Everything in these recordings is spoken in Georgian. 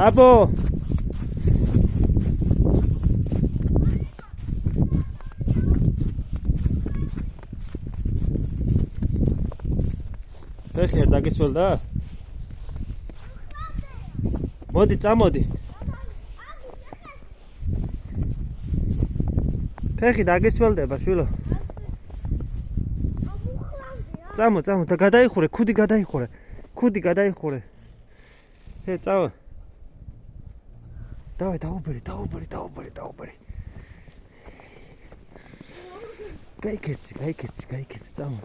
ბაბო ფეხი დაგისველდა? მოდი, წამოდი. ფეხი დაგისველდება, შვილო. წამო, და გადაიხურე, ქუდი გადაიხურე. ქუდი გადაიხურე. წამო. დავай, დაუბერი. გაიქეცი, წამო,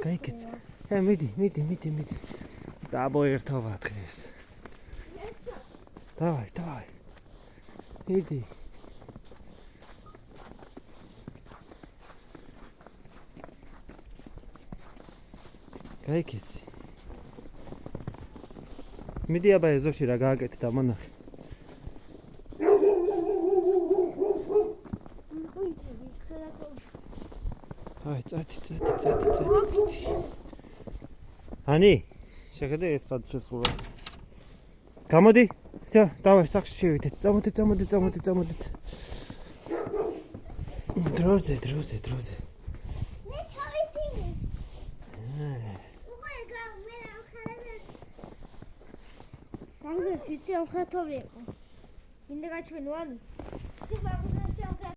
გაიქეცი. მიდი. გამოერთოვა დღეს. დავай. მიდი. გაიქეცი. მიდი აბა ეზოში რა გააკეთე და მონახე. აი, წადი. ანი, შეხედე ეს სად შესულა. გამოდი. всё, давай, სახში შევიდეთ. წამოდეთ. დროზე. მე ჩავიდინე. Danke, ich will auch Kartoffeln. In der Ratschwinwand.